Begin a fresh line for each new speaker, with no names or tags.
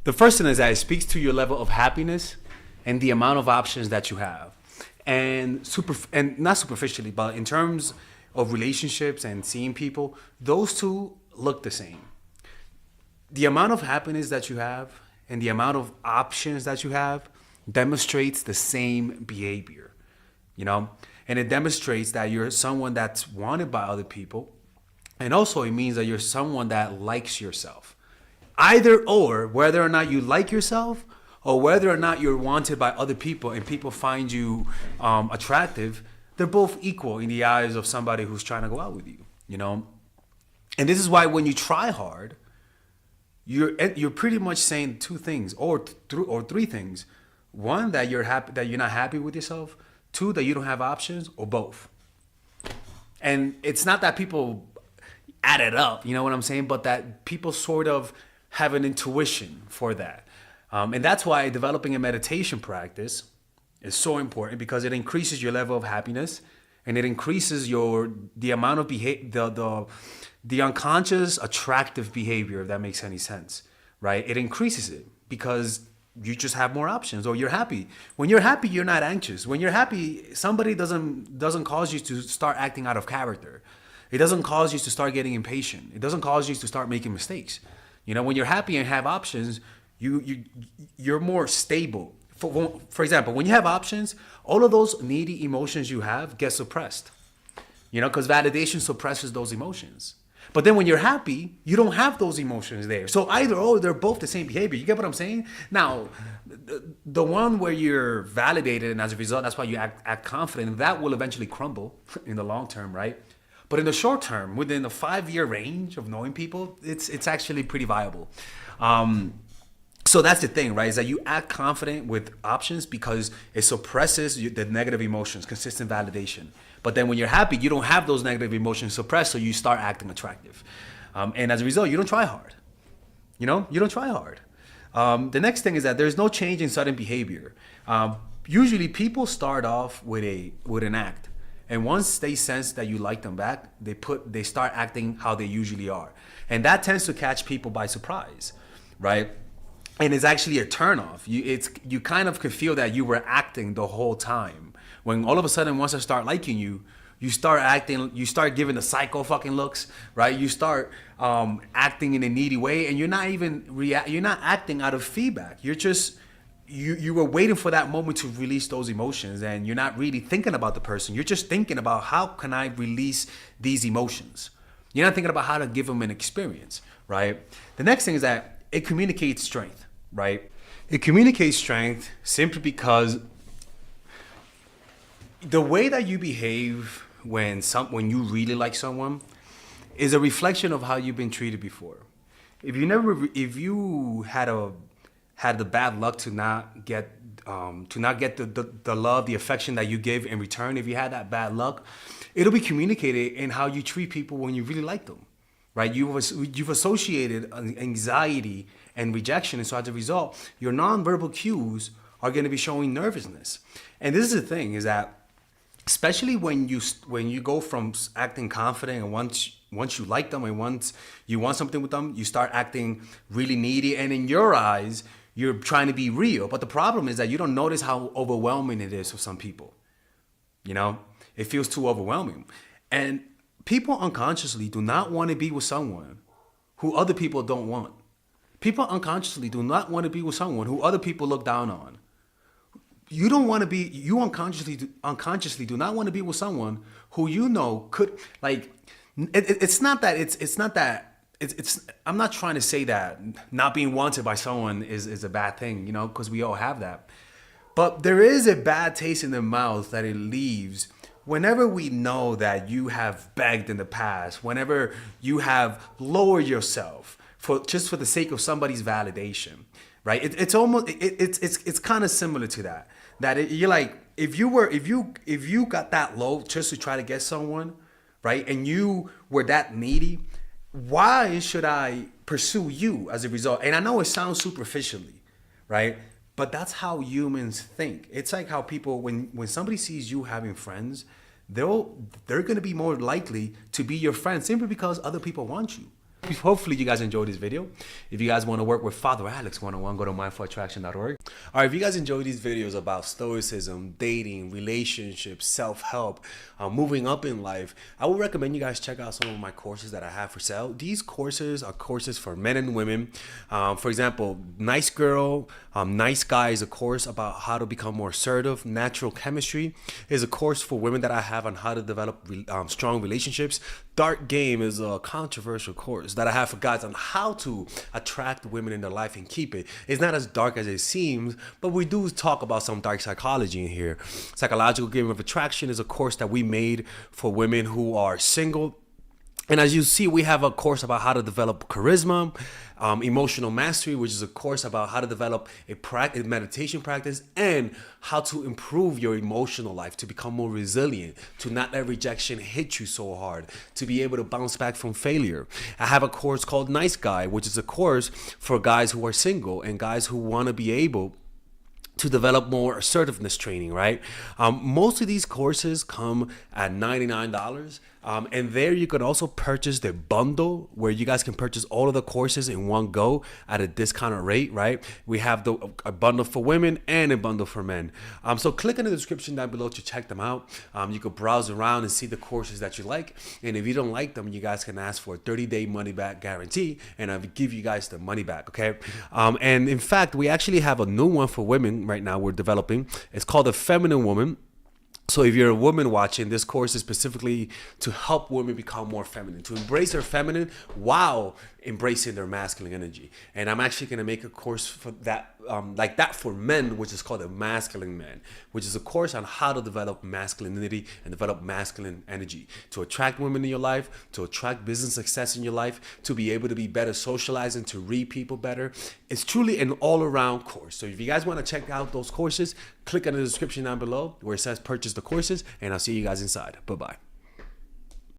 The first thing is that it speaks to your level of happiness and the amount of options that you have. And not superficially, but in terms of relationships and seeing people, those two look the same. The amount of happiness that you have and the amount of options that you have demonstrates the same behavior, you know? And it demonstrates that you're someone that's wanted by other people. And also it means that you're someone that likes yourself. Either or, whether or not you like yourself or whether or not you're wanted by other people and people find you attractive, they're both equal in the eyes of somebody who's trying to go out with you, you know? And this is why when you try hard, you're pretty much saying two things or three things. One, that you're not happy with yourself. Two, that you don't have options, or both. And it's not that people add it up, you know what I'm saying? But that people sort of have an intuition for that. And that's why developing a meditation practice is so important, because it increases your level of happiness and it increases the amount of the unconscious attractive behavior, if that makes any sense, right? It increases it because you just have more options, or you're happy. When you're happy, you're not anxious. When you're happy, somebody doesn't cause you to start acting out of character. It doesn't cause you to start getting impatient. It doesn't cause you to start making mistakes. You know, when you're happy and have options, you're more stable. For example, when you have options, all of those needy emotions you have get suppressed. You know, because validation suppresses those emotions. But then when you're happy, you don't have those emotions there. So either or, they're both the same behavior. You get what I'm saying? Now, the one where you're validated and as a result, that's why you act confident, that will eventually crumble in the long term, right? But in the short term, within the 5-year range of knowing people, it's actually pretty viable. So that's the thing, right? Is that you act confident with options because it suppresses the negative emotions, consistent validation. But then when you're happy, you don't have those negative emotions suppressed, so you start acting attractive. And as a result, you don't try hard. You know, you don't try hard. The next thing is that there's no change in sudden behavior. Usually people start off with an act. And once they sense that you like them back, they start acting how they usually are. And that tends to catch people by surprise, right? And it's actually a turnoff. You kind of could feel that you were acting the whole time. When all of a sudden, once I start liking you, you start acting, you start giving the psycho fucking looks, right? You start acting in a needy way, and you're not acting out of feedback. You're just, you were waiting for that moment to release those emotions, and you're not really thinking about the person. You're just thinking about, how can I release these emotions? You're not thinking about how to give them an experience, right? The next thing is that it communicates strength, right? It communicates strength simply because the way that you behave when you really like someone is a reflection of how you've been treated before. If you had the bad luck to not get the love, the affection that you give in return, if you had that bad luck, it'll be communicated in how you treat people when you really like them, right? You've associated anxiety and rejection, and so as a result, your nonverbal cues are going to be showing nervousness. And this is the thing, is that especially when you go from acting confident, and once you like them and once you want something with them, you start acting really needy, and in your eyes, you're trying to be real. But the problem is that you don't notice how overwhelming it is for some people. You know, it feels too overwhelming. And people unconsciously do not want to be with someone who other people don't want. People unconsciously do not want to be with someone who other people look down on. You unconsciously do not want to be with someone who you know could, like, I'm not trying to say that not being wanted by someone is a bad thing, you know, because we all have that. But there is a bad taste in the mouth that it leaves whenever we know that you have begged in the past, whenever you have lowered yourself for the sake of somebody's validation, right? It's kind of similar to that. You're like, if you got that low just to try to get someone, right? And you were that needy, why should I pursue you as a result? And I know it sounds superficially, right? But that's how humans think. It's like how people, when somebody sees you having friends, they're going to be more likely to be your friend simply because other people want you. hopefully you guys enjoyed this video. If you guys want to work with Father Alex 101, go to mindfulattraction.org. All right, if you guys enjoy these videos about stoicism, dating, relationships, self-help, moving up in life, I would recommend you guys check out some of my courses that I have for sale. These courses are courses for men and women. For example, Nice Girl, Nice Guy is a course about how to become more assertive. Natural Chemistry is a course for women that I have on how to develop strong relationships. Dark Game is a controversial course that I have for guys on how to attract women in their life and keep it. It's not as dark as it seems, but we do talk about some dark psychology in here. Psychological Game of Attraction is a course that we made for women who are single. And as you see, we have a course about how to develop charisma, emotional mastery, which is a course about how to develop a meditation practice and how to improve your emotional life, to become more resilient, to not let rejection hit you so hard, to be able to bounce back from failure. I have a course called Nice Guy, which is a course for guys who are single and guys who want to be able to develop more assertiveness training, right? Most of these courses come at $99. And there you can also purchase the bundle where you guys can purchase all of the courses in one go at a discounted rate, right? We have a bundle for women and a bundle for men. So click in the description down below to check them out. You can browse around and see the courses that you like. And if you don't like them, you guys can ask for a 30-day money-back guarantee, and I'll give you guys the money back, okay? And in fact, we actually have a new one for women right now we're developing. It's called The Feminine Woman. So if you're a woman watching, this course is specifically to help women become more feminine, to embrace their feminine while embracing their masculine energy. And I'm actually going to make a course for that, like that for men, which is called the Masculine Man, which is a course on how to develop masculinity and develop masculine energy, to attract women in your life, to attract business success in your life, to be able to be better socializing, to read people better. It's truly an all-around course. So if you guys want to check out those courses, click on the description down below where it says purchase the courses, and I'll see you guys inside. Bye-bye.